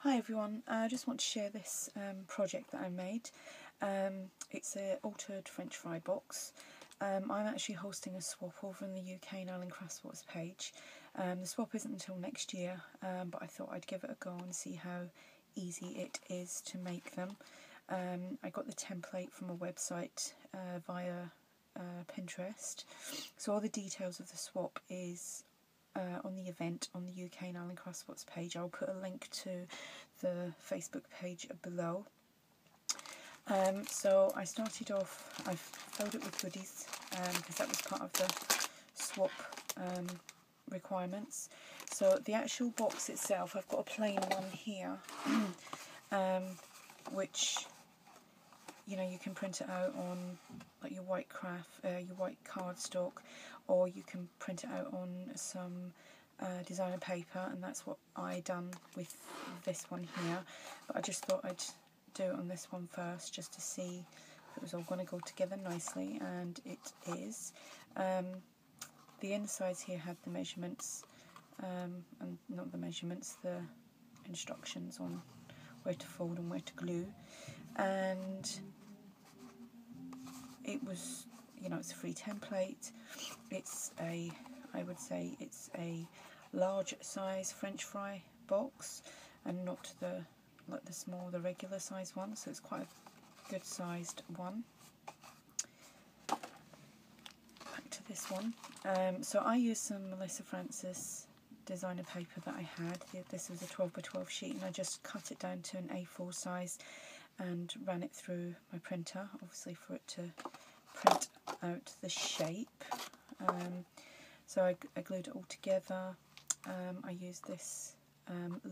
Hi everyone, I just want to share this project that I made. It's an altered French fry box. I'm actually hosting a swap over in the UK in Alan Craft Swaps page. The swap isn't until next year, but I thought I'd give it a go and see how easy it is to make them. I got the template from a website via Pinterest, so all the details of the swap is on the event on the UK and Alan Craft Swaps page. I'll put a link to the Facebook page below. So I started off, I filled it with goodies because that was part of the swap requirements. So the actual box itself, I've got a plain one here, which you can print it out on like your white cardstock, or you can print it out on some designer paper, and that's what I done with this one here. But I just thought I'd do it on this one first, just to see if it was all going to go together nicely, and it is. The insides here had the measurements, and not the measurements, the instructions on where to fold and where to glue, and it was, it's a free template. It's I would say it's a large size French fry box, and not the the regular size one, so it's quite a good sized one. Back to this one. So I used some Melissa Francis designer paper that I had. This was a 12 by 12 sheet, and I just cut it down to an A4 size and ran it through my printer, obviously for it to print out the shape. So I glued it all together. I used this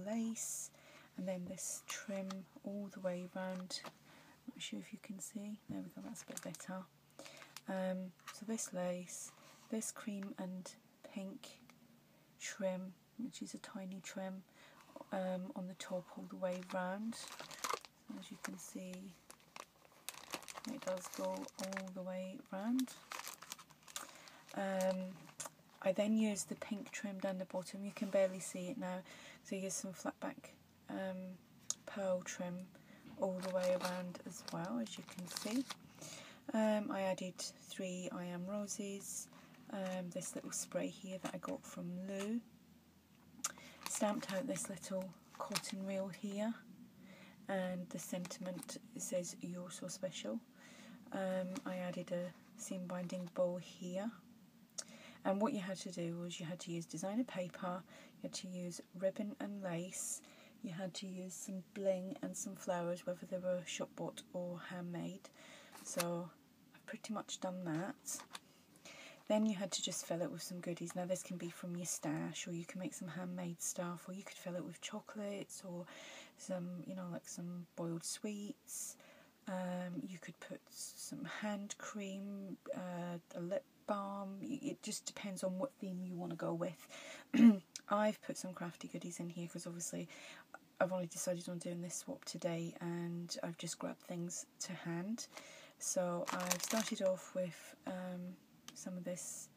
lace and then this trim all the way around. I'm not sure if you can see. There we go, that's a bit better. So this lace, this cream and pink trim, which is a tiny trim, on the top all the way round. As you can see, it does go all the way round. I then used the pink trim down the bottom. You can barely see it now, so I used some flat back pearl trim all the way around as well, as you can see. I added 3 I Am Roses, this little spray here that I got from Lou. Stamped out this little cotton reel here, and the sentiment, it says "You're so special." I added a seam binding bow here, and what you had to do was you had to use designer paper, you had to use ribbon and lace, you had to use some bling and some flowers, whether they were shop bought or handmade. So I've pretty much done that. Then you had to just fill it with some goodies. Now this can be from your stash, or you can make some handmade stuff, or you could fill it with chocolates, or some, like some boiled sweets. You could put some hand cream, a lip balm. It just depends on what theme you want to go with. I've put some crafty goodies in here because obviously I've only decided on doing this swap today, and I've just grabbed things to hand. So I've started off with some of this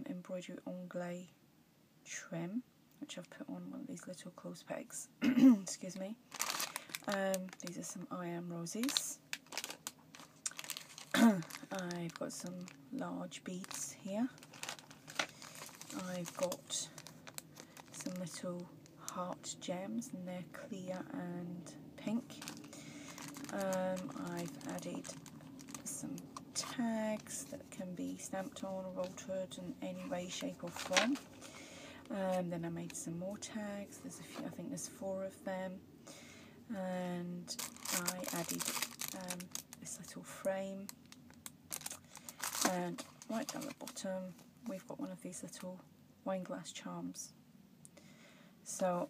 embroidery anglais trim, which I've put on one of these little clothes pegs. Excuse me. These are some I Am Roses. I've got some large beads here. I've got some little heart gems, and they're clear and pink. I've added some tags that can be stamped on or altered in any way, shape or form. Then I made some more tags. There's a few, I think there's 4 of them. And I added this little frame, and right down the bottom we've got one of these little wine glass charms. So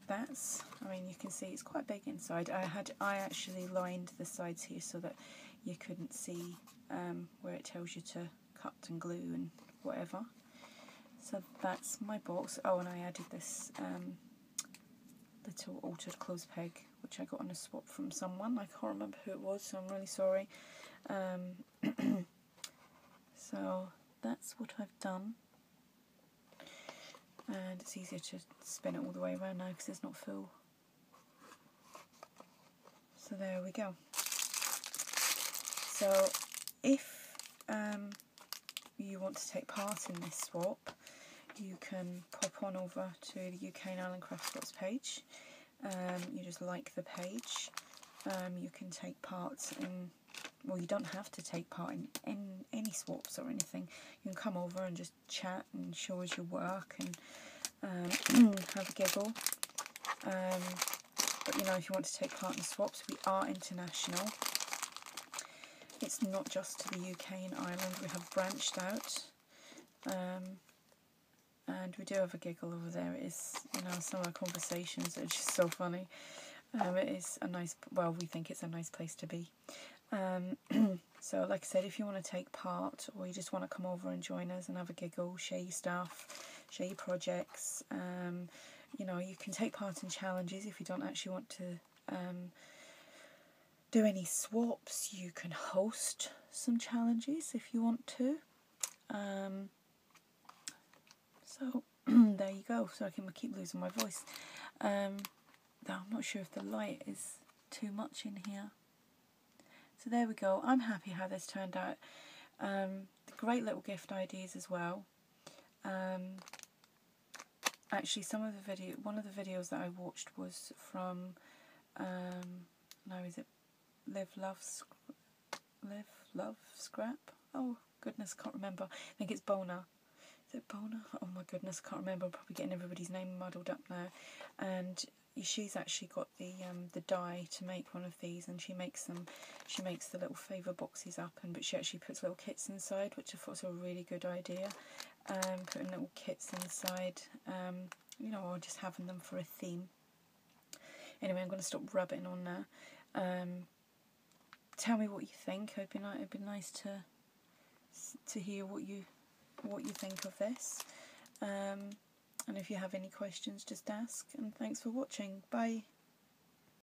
that's, you can see it's quite big inside. I actually lined the sides here so that you couldn't see where it tells you to cut and glue and whatever. So that's my box. Oh, and I added this little altered clothes peg, which I got on a swap from someone. I can't remember who it was, so I'm really sorry. So that's what I've done. and it's easier to spin it all the way around now because there's not full So there we go. So if you want to take part in this swap, you can pop on over to the UK and Ireland Craft Swaps page. You just like the page. You can take part in, well, you don't have to take part in any swaps or anything. You can come over and just chat and show us your work and have a giggle. But you know, if you want to take part in swaps, we are international. It's not just to the UK and Ireland, we have branched out. And we do have a giggle over there. It is, you know, some of our conversations are just so funny. It is a nice, well, we think it's a nice place to be. So like I said, if you want to take part, or you just want to come over and join us and have a giggle, share your stuff, share your projects, you know, you can take part in challenges if you don't actually want to do any swaps. You can host some challenges if you want to. So there you go. So I can keep losing my voice. I'm not sure if the light is too much in here. So there we go. I'm happy how this turned out. Great little gift ideas as well. Actually, one of the videos that I watched was from, is it Live Love Scrap? Oh goodness, can't remember. I think it's Bona. Is it Bona? Oh my goodness, can't remember. I'm probably getting everybody's name muddled up now. And she's actually got the die to make one of these, and she makes the little favour boxes up, but she actually puts little kits inside, which I thought was a really good idea. Putting little kits inside, you know, or just having them for a theme. Anyway, I'm going to stop rabbiting on now. Tell me what you think. It'd be nice to hear what you think of this. And if you have any questions, just ask. And thanks for watching. Bye.